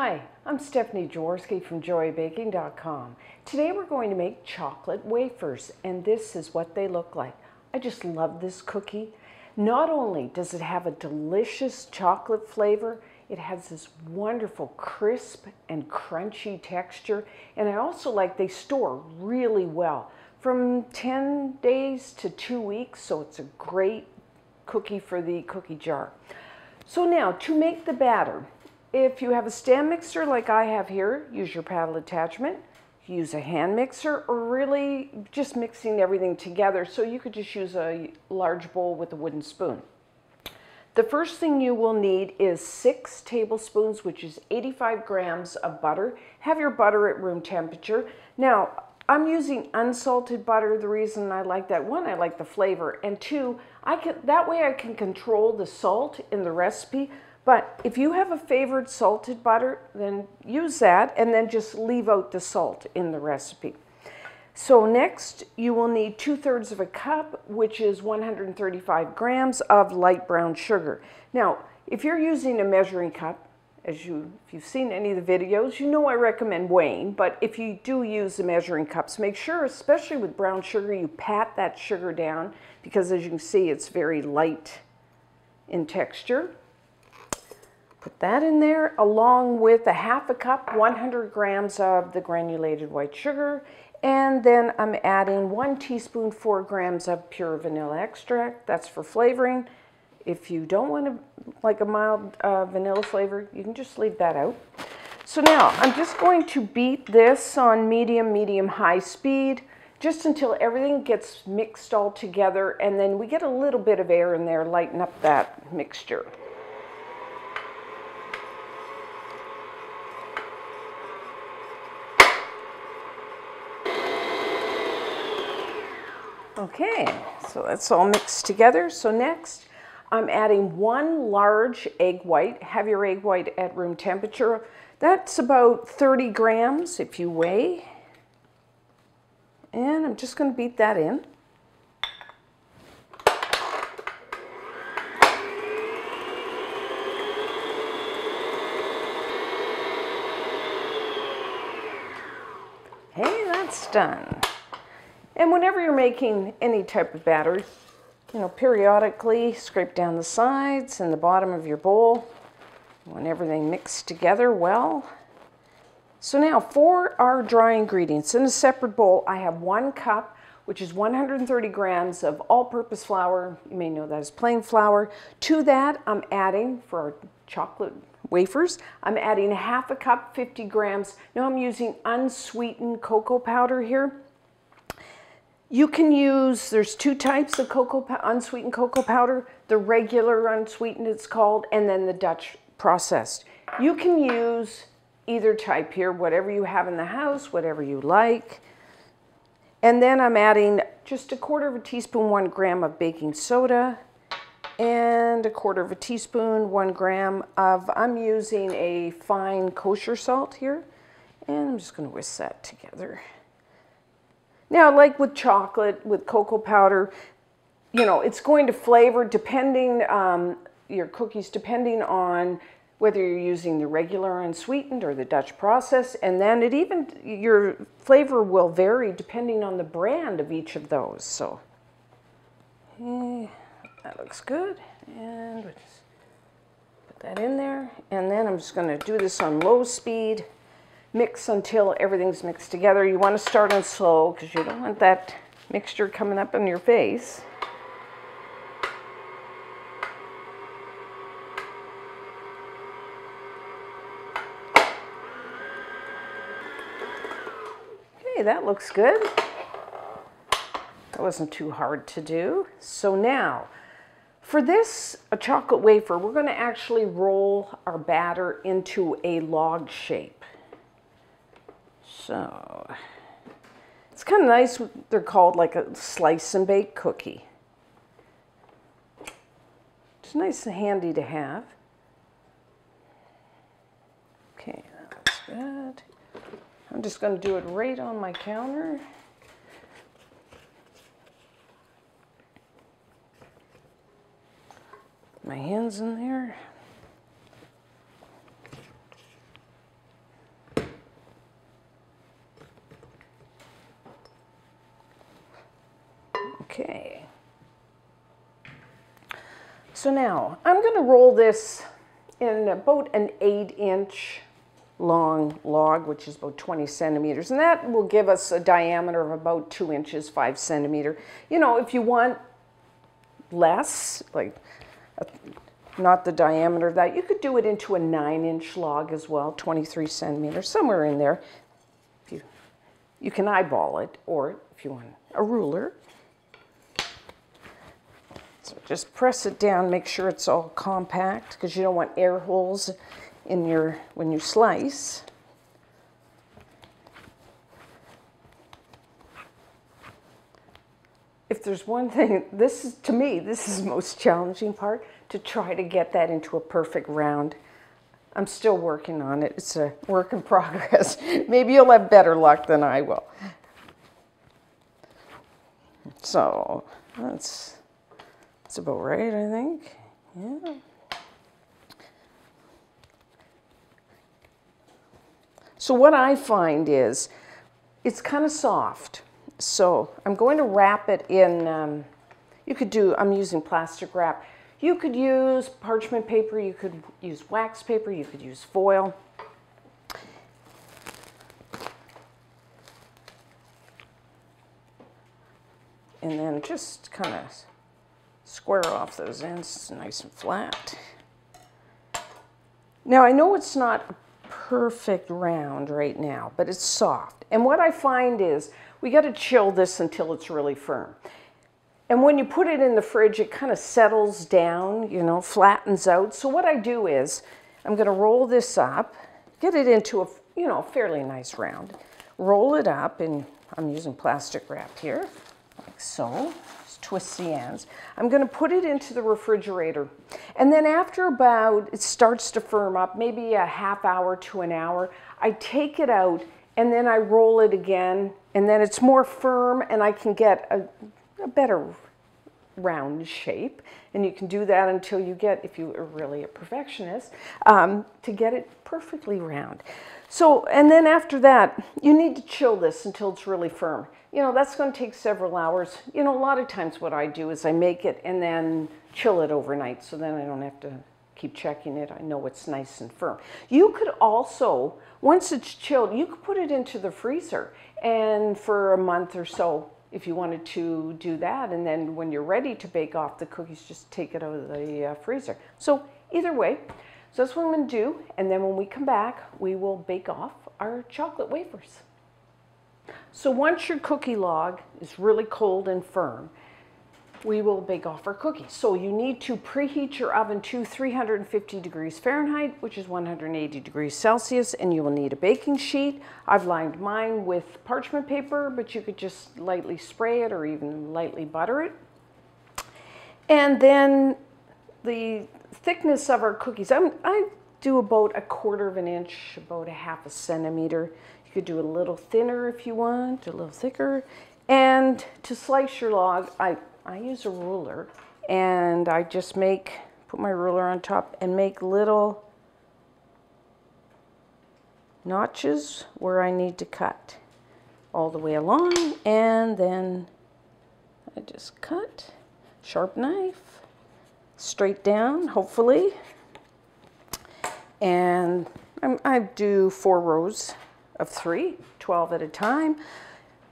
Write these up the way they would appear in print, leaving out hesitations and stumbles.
Hi, I'm Stephanie Jaworski from joybaking.com. Today we're going to make chocolate wafers, and this is what they look like. I just love this cookie. Not only does it have a delicious chocolate flavor, it has this wonderful crisp and crunchy texture, and I also like they store really well, from 10 days to 2 weeks, so it's a great cookie for the cookie jar. So now, to make the batter, if you have a stand mixer like I have here, use your paddle attachment. Use a hand mixer, or really just mixing everything together, so you could just use a large bowl with a wooden spoon. The first thing you will need is 6 tablespoons, which is 85 grams of butter. Have your butter at room temperature. Now, I'm using unsalted butter. The reason I like that, one, I like the flavor, and two, that way I can control the salt in the recipe. But if you have a favorite salted butter, then use that and then just leave out the salt in the recipe. So next, you will need 2/3 of a cup, which is 135 grams of light brown sugar. Now, if you're using a measuring cup, if you've seen any of the videos, you know I recommend weighing, but if you do use the measuring cups, make sure, especially with brown sugar, you pat that sugar down, because as you can see, it's very light in texture. Put that in there, along with a 1/2 cup, 100 grams of the granulated white sugar, and then I'm adding 1 teaspoon, 4 grams of pure vanilla extract. That's for flavoring. If you don't want like a mild vanilla flavor, you can just leave that out. So now I'm just going to beat this on medium-high speed, just until everything gets mixed all together, and then we get a little bit of air in there, lighten up that mixture. Okay, so that's all mixed together. So next, I'm adding 1 large egg white. Have your egg white at room temperature. That's about 30 grams if you weigh. And I'm just going to beat that in. Hey, that's done. And whenever you're making any type of batter, periodically scrape down the sides and the bottom of your bowl. You want everything mixed together well. So now for our dry ingredients, in a separate bowl, I have 1 cup, which is 130 grams of all-purpose flour. You may know that as plain flour. To that, I'm adding, for our chocolate wafers, I'm adding 1/2 cup, 50 grams. Now I'm using unsweetened cocoa powder here. You can use, there's 2 types of unsweetened cocoa powder. The regular unsweetened, it's called, and then the Dutch processed. You can use either type here, whatever you have in the house, whatever you like. And then I'm adding just 1/4 teaspoon, 1 gram of baking soda, and 1/4 teaspoon, 1 gram of, I'm using a fine kosher salt here. And I'm just going to whisk that together. Now, like with chocolate, with cocoa powder, it's going to flavor depending, your cookies, depending on whether you're using the regular unsweetened or the Dutch process. And then your flavor will vary depending on the brand of each of those. So, that looks good. And we'll just put that in there. And then I'm just going to do this on low speed. Mix until everything's mixed together. You want to start on slow because you don't want that mixture coming up in your face. Okay, that looks good. That wasn't too hard to do. So now, for this, a chocolate wafer, we're going to actually roll our batter into a log shape. So, it's kind of nice. They're called like a slice and bake cookie. It's nice and handy to have. Okay, that looks good. I'm just going to do it right on my counter. My hands in there. Okay. So now I'm going to roll this in about an 8-inch long log, which is about 20 centimeters. And that will give us a diameter of about 2 inches, 5 centimeters. You know, if you want less, like not the diameter of that, you could do it into a 9-inch log as well, 23 centimeters, somewhere in there. You can eyeball it, or if you want a ruler. So just press it down, make sure it's all compact, because you don't want air holes in when you slice. If there's one thing, to me, this is the most challenging part, to try to get that into a perfect round. I'm still working on it. It's a work in progress. Maybe you'll have better luck than I will. So that's about right, I think. Yeah. So what I find is it's kind of soft. So I'm going to wrap it in, I'm using plastic wrap. You could use parchment paper, you could use wax paper, you could use foil. And then just kind of square off those ends nice and flat. Now I know it's not perfect round right now, but it's soft. And what I find is we got to chill this until it's really firm. And when you put it in the fridge, it kind of settles down, you know, flattens out. So what I do is I'm going to roll this up, get it into a, you know, fairly nice round. Roll it up, and I'm using plastic wrap here, like so. Just twist the ends. I'm going to put it into the refrigerator. And then after it starts to firm up, maybe a half hour to an hour, I take it out and then I roll it again, and then it's more firm and I can get a better round shape. And you can do that until you get, if you are really a perfectionist, to get it perfectly round. So, and then after that, you need to chill this until it's really firm. You know, that's going to take several hours. You know, a lot of times what I do is I make it and then chill it overnight, so then I don't have to keep checking it. I know it's nice and firm. You could also, once it's chilled, you could put it into the freezer and for a month or so, if you wanted to do that, and then when you're ready to bake off the cookies, just take it out of the freezer. So either way, so that's what I'm going to do, and then when we come back, we will bake off our chocolate wafers. So once your cookie log is really cold and firm, we will bake off our cookies. So you need to preheat your oven to 350 degrees Fahrenheit, which is 180 degrees Celsius, and you will need a baking sheet. I've lined mine with parchment paper, but you could just lightly spray it or even lightly butter it. And then the thickness of our cookies, I do about 1/4 of an inch, about 1/2 centimeter. You could do a little thinner if you want, a little thicker. And to slice your log, I use a ruler, and I just put my ruler on top and make little notches where I need to cut all the way along, and then I just cut, sharp knife, straight down, hopefully. And I do 4 rows of 3, 12 at a time.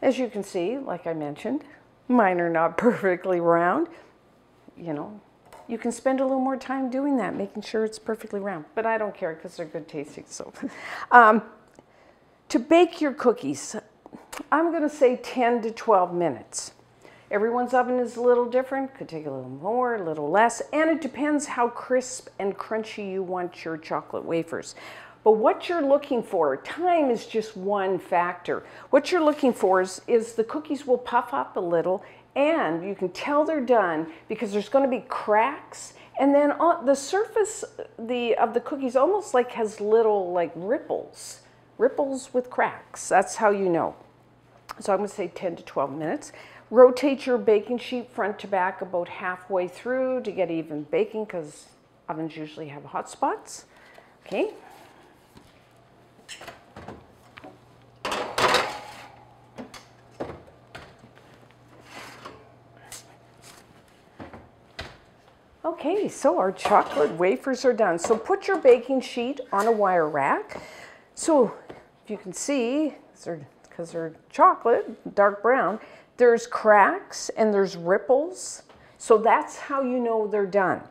As you can see, like I mentioned, mine are not perfectly round. You know, you can spend a little more time doing that, making sure it's perfectly round. But I don't care because they're good tasting. So, to bake your cookies, I'm going to say 10 to 12 minutes. Everyone's oven is a little different. Could take a little more, a little less. And it depends how crisp and crunchy you want your chocolate wafers. But what you're looking for, time is just one factor. What you're looking for is the cookies will puff up a little, and you can tell they're done because there's going to be cracks. And then the surface of the cookies almost like has little like ripples with cracks. That's how you know. So I'm going to say 10 to 12 minutes. Rotate your baking sheet front to back about halfway through to get even baking, because ovens usually have hot spots. Okay. Okay, so our chocolate wafers are done. So put your baking sheet on a wire rack. So if you can see, because they're chocolate, dark brown, there's cracks and there's ripples. So that's how you know they're done.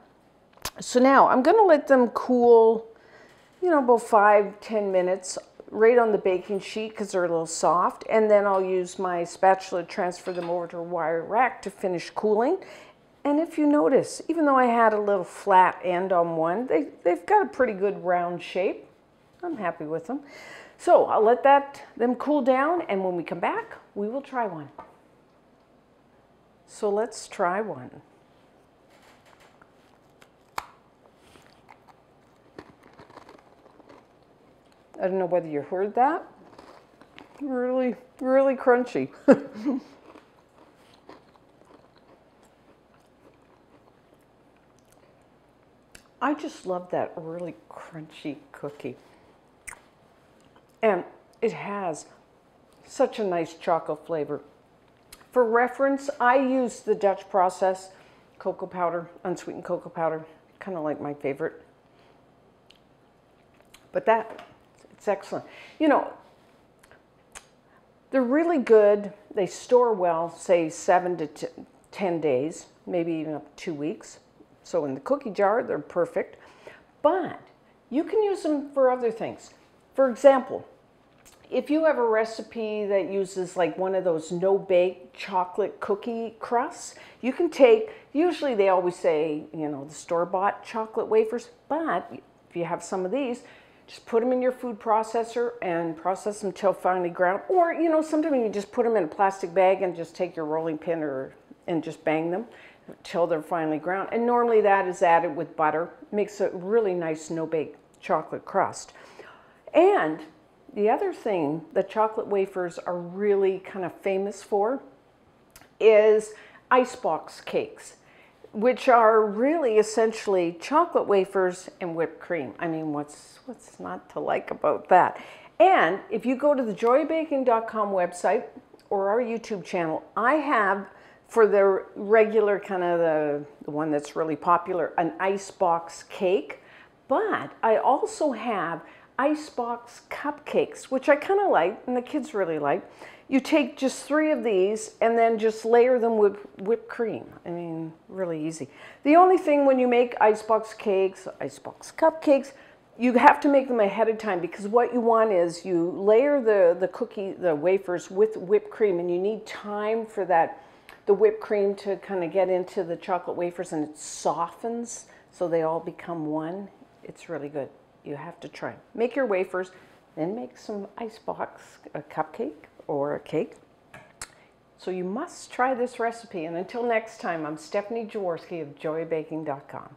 So now I'm going to let them cool, you know, about 5-10 minutes right on the baking sheet because they're a little soft. And then I'll use my spatula to transfer them over to a wire rack to finish cooling. And if you notice, even though I had a little flat end on one, they've got a pretty good round shape. I'm happy with them. So I'll let them cool down, and when we come back, we will try one. So let's try one. I don't know whether you heard that. Really, really crunchy. I just love that really crunchy cookie. And it has such a nice chocolate flavor. For reference, I use the Dutch process cocoa powder, unsweetened cocoa powder, kind of like my favorite. But it's excellent. You know, they're really good. They store well, say 7 to 10 days, maybe even up to 2 weeks. So in the cookie jar, they're perfect. But you can use them for other things. For example, if you have a recipe that uses like one of those no-bake chocolate cookie crusts, you can take, usually they always say, you know, the store-bought chocolate wafers, but if you have some of these, just put them in your food processor and process them till finely ground. Or, you know, sometimes you just put them in a plastic bag and just take your rolling pin and just bang them till they're finely ground. And normally that is added with butter. Makes a really nice no-bake chocolate crust. And the other thing that chocolate wafers are really kind of famous for is icebox cakes, which are really essentially chocolate wafers and whipped cream. I mean, what's not to like about that? And if you go to the joybaking.com website or our YouTube channel, I have, for the regular kind of the one that's really popular, an icebox cake, but I also have icebox cupcakes, which I kind of like and the kids really like. You take just 3 of these and then just layer them with whipped cream. I mean, really easy. The only thing when you make icebox cakes, icebox cupcakes, you have to make them ahead of time, because what you want is you layer the wafers with whipped cream, and you need time for the whipped cream to kind of get into the chocolate wafers, and it softens so they all become one. It's really good. You have to try. Make your wafers, then make some icebox, a cupcake or a cake. So you must try this recipe. And until next time, I'm Stephanie Jaworski of joybaking.com.